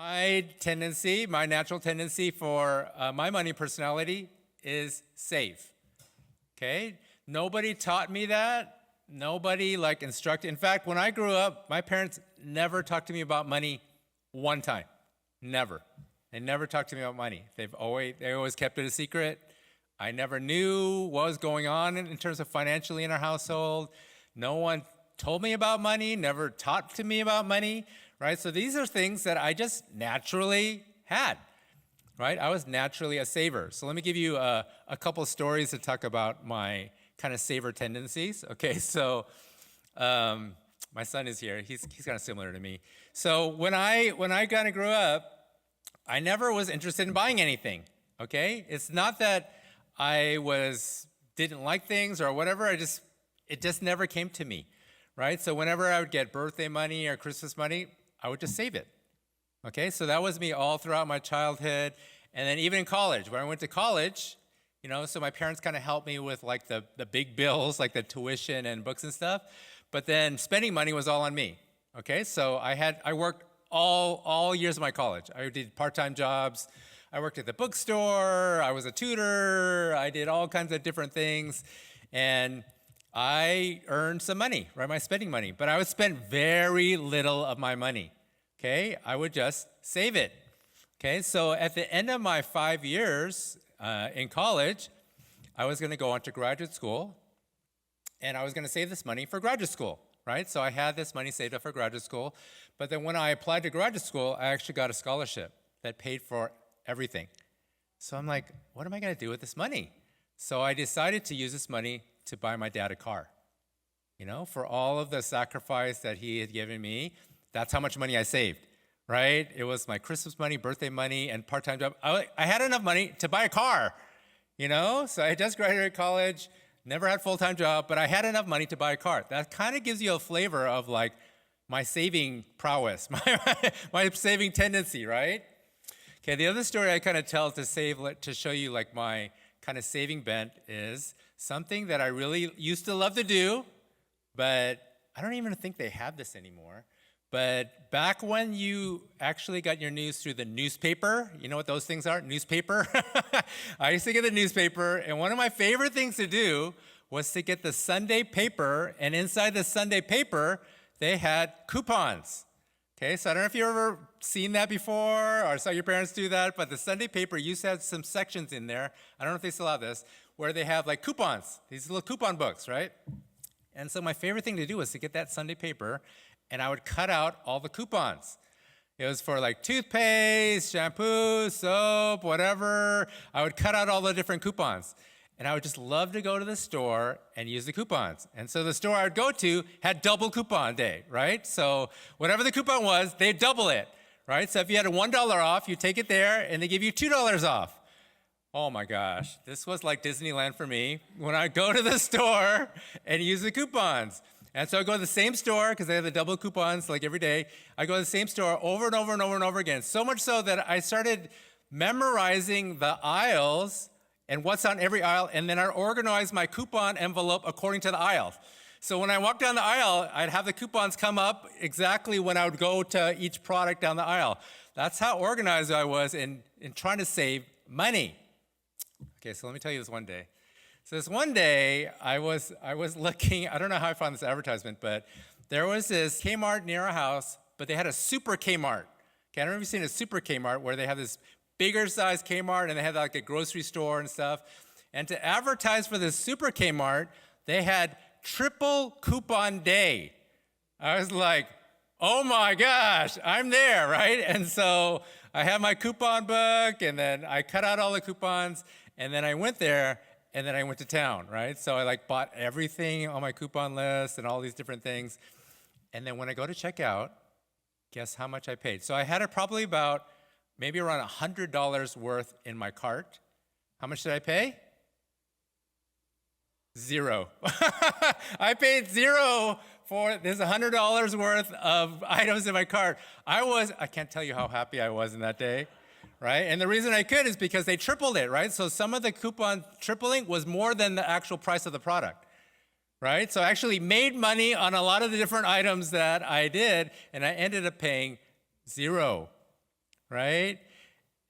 My natural tendency for my money personality is save. Okay? Nobody taught me that. Nobody instructed. In fact, when I grew up, my parents never talked to me about money one time. Never. They never talked to me about money. They always kept it a secret. I never knew what was going on in terms of financially in our household. No one told me about money, never taught to me about money, right? So these are things that I just naturally had, right? I was naturally a saver. So let me give you a couple stories to talk about my kind of saver tendencies. Okay, so my son is here. He's kind of similar to me. So when I kind of grew up, I never was interested in buying anything. Okay, it's not that I didn't like things or whatever. It just never came to me, right? So whenever I would get birthday money or Christmas money, I would just save it. Okay, so that was me all throughout my childhood, and then even in college. When I went to college, so my parents kind of helped me with the big bills, like the tuition and books and stuff. But then spending money was all on me. Okay, so I worked all years of my college. I did part-time jobs. I worked at the bookstore. I was a tutor. I did all kinds of different things, and I earned some money, right? My spending money, but I would spend very little of my money. Okay, I would just save it. Okay, so at the end of my 5 years in college, I was going to go on to graduate school, and I was going to save this money for graduate school, right? So I had this money saved up for graduate school, but then when I applied to graduate school, I actually got a scholarship that paid for everything. So I'm like, what am I going to do with this money? So I decided to use this money to buy my dad a car. For all of the sacrifice that he had given me, that's how much money I saved, right? It was my Christmas money, birthday money, and part-time job. I had enough money to buy a car, So I just graduated college, never had a full-time job, but I had enough money to buy a car. That kind of gives you a flavor of my saving prowess, my saving tendency, right? Okay, the other story I kind of tell to show you my kind of saving bent is something that I really used to love to do, but I don't even think they have this anymore. But back when you actually got your news through the newspaper, you know what those things are? Newspaper. I used to get the newspaper, and one of my favorite things to do was to get the Sunday paper, and inside the Sunday paper, they had coupons. Okay, so I don't know if you've ever seen that before or saw your parents do that, but the Sunday paper used to have some sections in there, I don't know if they still have this, where they have coupons, these little coupon books, right? And so my favorite thing to do was to get that Sunday paper, and I would cut out all the coupons. It was for toothpaste, shampoo, soap, whatever. I would cut out all the different coupons. And I would just love to go to the store and use the coupons. And so the store I would go to had double coupon day, right? So whatever the coupon was, they'd double it, right? So if you had a $1 off, you take it there, and they give you $2 off. Oh my gosh, this was like Disneyland for me when I go to the store and use the coupons. And so I go to the same store because they have the double coupons every day. I go to the same store over and over and over and over again. So much so that I started memorizing the aisles and what's on every aisle, and then I organized my coupon envelope according to the aisle. So when I walked down the aisle, I'd have the coupons come up exactly when I would go to each product down the aisle. That's how organized I was in trying to save money. Okay, so let me tell you this one day. So this one day, I was looking, I don't know how I found this advertisement, but there was this Kmart near our house, but they had a super Kmart. Okay, I don't know if you've seen a super Kmart where they have this bigger size Kmart, and they had a grocery store and stuff. And to advertise for this super Kmart, they had triple coupon day. I was like, oh my gosh, I'm there, right? And so I have my coupon book, and then I cut out all the coupons, and then I went there, and then I went to town, right? So I bought everything on my coupon list and all these different things. And then when I go to check out, guess how much I paid? So I had probably maybe around $100 worth in my cart. How much did I pay? Zero. I paid zero for this $100 worth of items in my cart. I can't tell you how happy I was in that day, right? And the reason I could is because they tripled it, right? So some of the coupon tripling was more than the actual price of the product, right? So I actually made money on a lot of the different items that I did, and I ended up paying zero. right?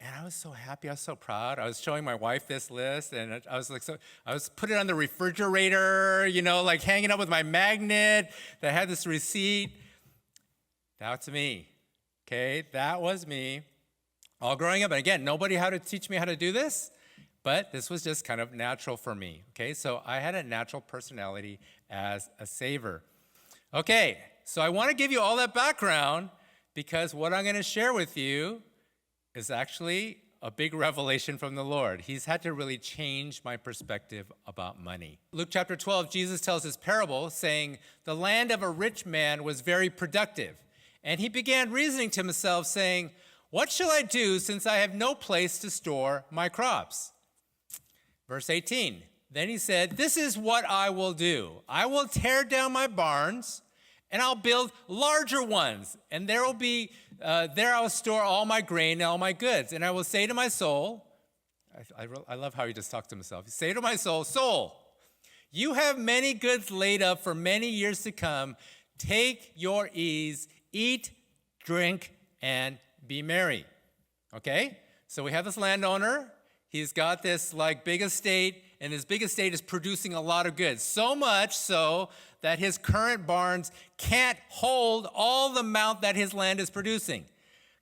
And I was so happy. I was so proud. I was showing my wife this list, and I was like, I was putting it on the refrigerator, like hanging up with my magnet that had this receipt. That's me, okay? That was me all growing up. And again, nobody had to teach me how to do this, but this was just kind of natural for me, okay? So I had a natural personality as a saver. Okay, so I want to give you all that background because what I'm going to share with you is actually a big revelation from the Lord. He's had to really change my perspective about money. Luke chapter 12, Jesus tells this parable saying, the land of a rich man was very productive. And he began reasoning to himself saying, what shall I do since I have no place to store my crops? Verse 18, then he said, this is what I will do. I will tear down my barns and I'll build larger ones. And there I will store all my grain and all my goods. And I will say to my soul, I love how he just talks to himself. He say to my soul, soul, you have many goods laid up for many years to come. Take your ease, eat, drink, and be merry. Okay? So we have this landowner. He's got this big estate, and his big estate is producing a lot of goods. So much so that his current barns can't hold all the amount that his land is producing.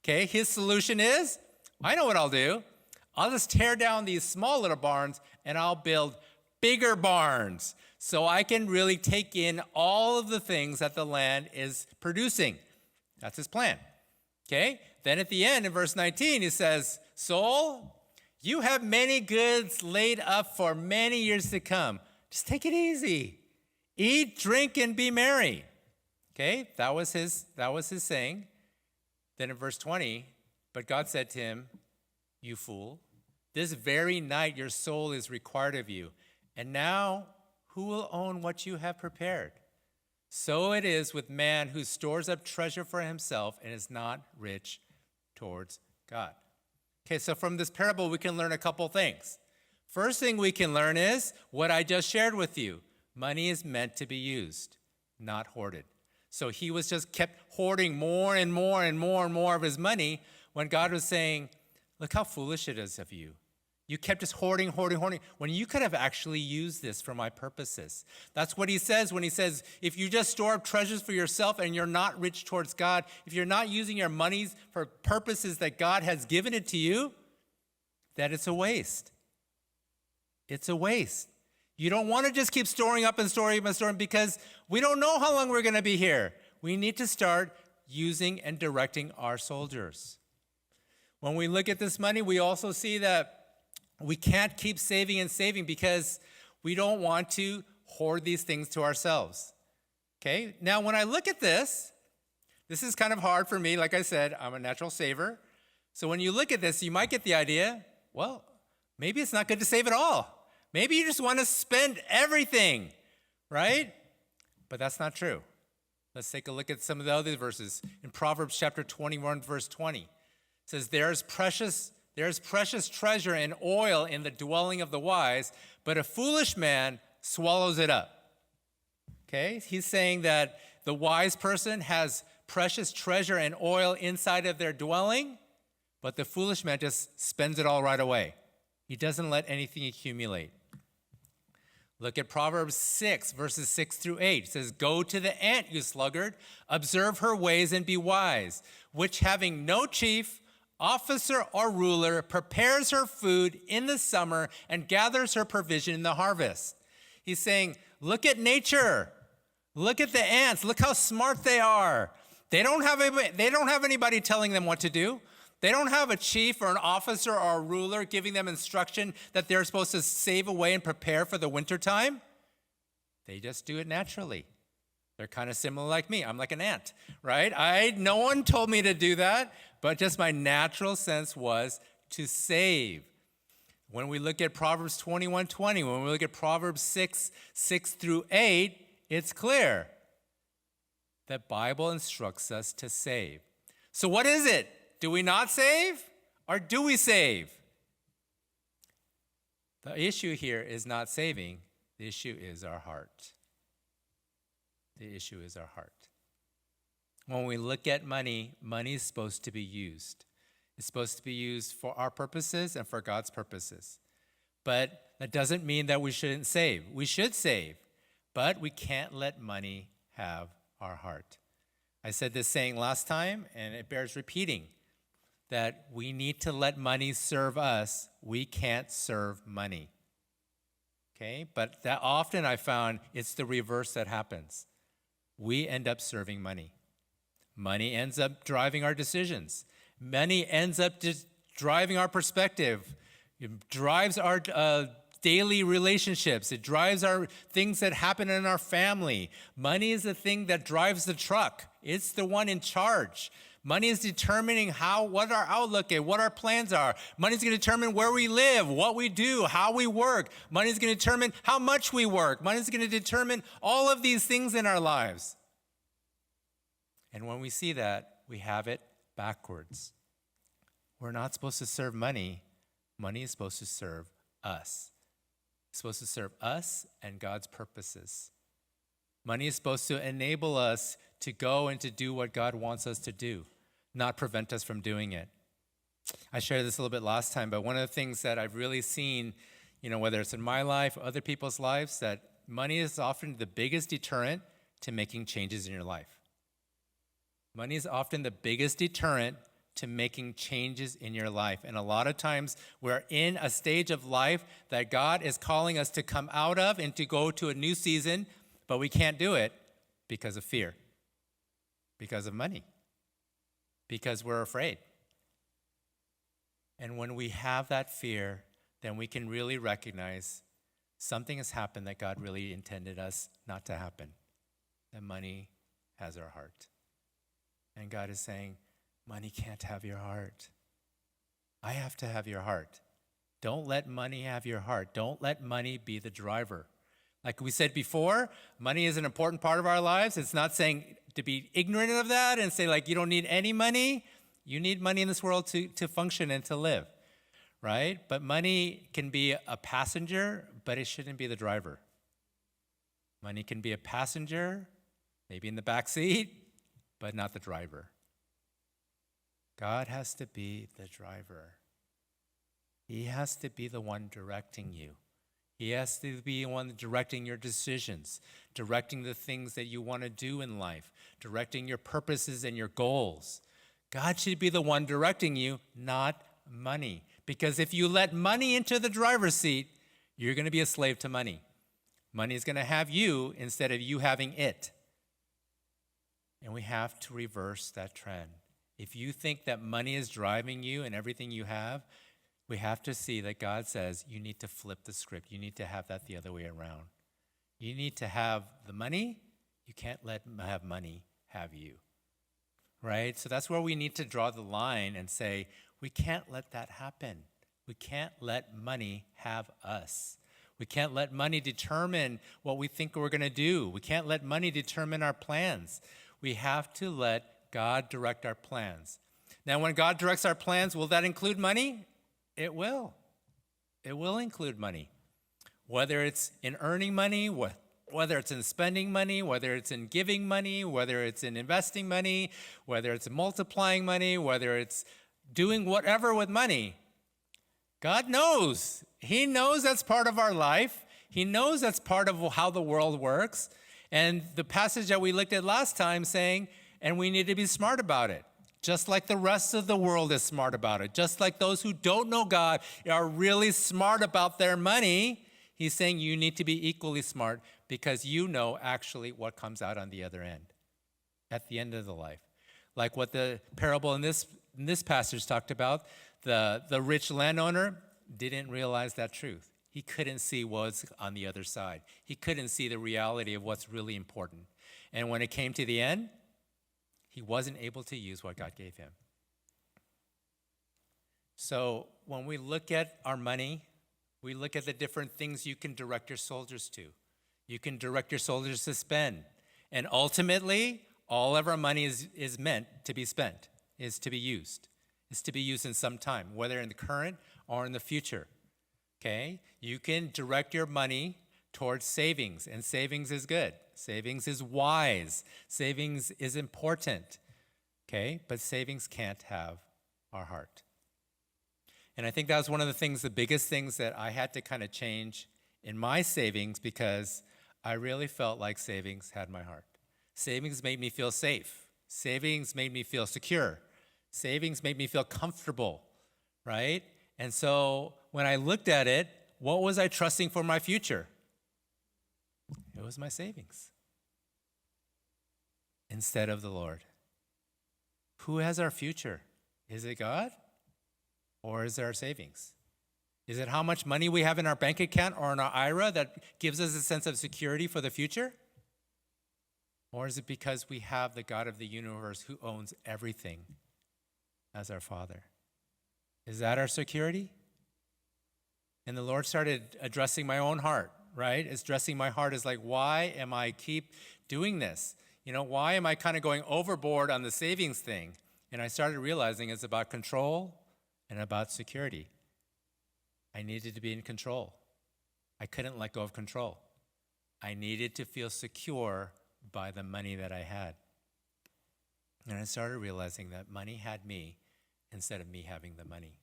Okay, his solution is, I know what I'll do. I'll just tear down these small little barns and I'll build bigger barns so I can really take in all of the things that the land is producing. That's his plan. Okay, then at the end in verse 19, he says, soul, you have many goods laid up for many years to come. Just take it easy. Eat, drink, and be merry. Okay, that was his saying. Then in verse 20, but God said to him, you fool, this very night your soul is required of you. And now who will own what you have prepared? So it is with man who stores up treasure for himself and is not rich towards God. Okay, so from this parable, we can learn a couple things. First thing we can learn is what I just shared with you. Money is meant to be used, not hoarded. So he was just kept hoarding more and more and more and more of his money when God was saying, look how foolish it is of you. You kept just hoarding, when you could have actually used this for my purposes. That's what he says when he says, if you just store up treasures for yourself and you're not rich towards God, if you're not using your monies for purposes that God has given it to you, that it's a waste. It's a waste. You don't want to just keep storing up and storing up and storing because we don't know how long we're going to be here. We need to start using and directing our soldiers. When we look at this money, we also see that we can't keep saving and saving because we don't want to hoard these things to ourselves. Okay? Now, when I look at this is kind of hard for me. Like I said, I'm a natural saver. So when you look at this, you might get the idea, well, maybe it's not good to save at all. Maybe you just want to spend everything, right? But that's not true. Let's take a look at some of the other verses. In Proverbs chapter 21, verse 20, it says, There's precious treasure and oil in the dwelling of the wise, but a foolish man swallows it up. Okay? He's saying that the wise person has precious treasure and oil inside of their dwelling, but the foolish man just spends it all right away. He doesn't let anything accumulate. Look at Proverbs 6, verses 6 through 8. It says, Go to the ant, you sluggard, observe her ways and be wise, which having no chief, officer, or ruler, prepares her food in the summer and gathers her provision in the harvest. He's saying, look at nature. Look at the ants. Look how smart they are. They don't have anybody telling them what to do. They don't have a chief or an officer or a ruler giving them instruction that they're supposed to save away and prepare for the wintertime. They just do it naturally. They're kind of similar like me. I'm like an ant, right? No one told me to do that, but just my natural sense was to save. When we look at Proverbs 21:20, when we look at Proverbs 6 through 8, it's clear. The Bible instructs us to save. So what is it? Do we not save or do we save? The issue here is not saving. The issue is our heart. The issue is our heart. When we look at money, money is supposed to be used. It's supposed to be used for our purposes and for God's purposes. But that doesn't mean that we shouldn't save. We should save, but we can't let money have our heart. I said this saying last time, and it bears repeating, that we need to let money serve us. We can't serve money. Okay? But that often I found it's the reverse that happens. We end up serving money. Money ends up driving our decisions. Money ends up just driving our perspective. It drives our daily relationships. It drives our things that happen in our family. Money is the thing that drives the truck. It's the one in charge. Money is determining what our outlook is, what our plans are. Money is going to determine where we live, what we do, how we work. Money is going to determine how much we work. Money is going to determine all of these things in our lives. And when we see that, we have it backwards. We're not supposed to serve money. Money is supposed to serve us. It's supposed to serve us and God's purposes. Money is supposed to enable us to go and to do what God wants us to do, not prevent us from doing it. I shared this a little bit last time, but one of the things that I've really seen, whether it's in my life or other people's lives, that money is often the biggest deterrent to making changes in your life. Money is often the biggest deterrent to making changes in your life. And a lot of times we're in a stage of life that God is calling us to come out of and to go to a new season, but we can't do it because of fear, because of money, because we're afraid. And when we have that fear, then we can really recognize something has happened that God really intended us not to happen, that money has our heart. And God is saying, money can't have your heart. I have to have your heart. Don't let money have your heart. Don't let money be the driver. Like we said before, money is an important part of our lives. It's not saying to be ignorant of that and say you don't need any money. You need money in this world to function and to live, right? But money can be a passenger, but it shouldn't be the driver. Money can be a passenger, maybe in the back seat, but not the driver. God has to be the driver. He has to be the one directing you. He has to be the one directing your decisions, directing the things that you want to do in life, directing your purposes and your goals. God should be the one directing you, not money. Because if you let money into the driver's seat, you're going to be a slave to money. Money is going to have you instead of you having it. And we have to reverse that trend. If you think that money is driving you and everything you have, we have to see that God says you need to flip the script. You need to have that the other way around. You need to have the money. You can't have money have you, right? So that's where we need to draw the line and say, we can't let that happen. We can't let money have us. We can't let money determine what we think we're going to do. We can't let money determine our plans. We have to let God direct our plans. Now, when God directs our plans, will that include money? It will. It will include money. Whether it's in earning money, whether it's in spending money, whether it's in giving money, whether it's in investing money, whether it's multiplying money, whether it's doing whatever with money, God knows. He knows that's part of our life. He knows that's part of how the world works. And the passage that we looked at last time saying, and we need to be smart about it, just like the rest of the world is smart about it. Just like those who don't know God are really smart about their money, he's saying you need to be equally smart because you know actually what comes out on the other end, at the end of the life. Like what the parable in this passage talked about, the rich landowner didn't realize that truth. He couldn't see what's on the other side. He couldn't see the reality of what's really important. And when it came to the end, he wasn't able to use what God gave him. So when we look at our money, we look at the different things you can direct your soldiers to. You can direct your soldiers to spend. And ultimately, all of our money is meant to be spent, is to be used. Is to be used in some time, whether in the current or in the future. Okay? You can direct your money towards savings, and savings is good. Savings is wise. Savings is important. Okay? But savings can't have our heart. And I think that was one of the things, the biggest things that I had to kind of change in my savings, because I really felt like savings had my heart. Savings made me feel safe. Savings made me feel secure. Savings made me feel comfortable, right? And so when I looked at it, what was I trusting for my future? It was my savings instead of the Lord. Who has our future? Is it God, or is it our savings? Is it how much money we have in our bank account or in our IRA that gives us a sense of security for the future? Or is it because we have the God of the universe who owns everything as our Father? Is that our security? And the Lord started addressing my own heart, right? It's addressing my heart is like, why am I keep doing this? Why am I kind of going overboard on the savings thing? And I started realizing it's about control and about security. I needed to be in control. I couldn't let go of control. I needed to feel secure by the money that I had. And I started realizing that money had me instead of me having the money.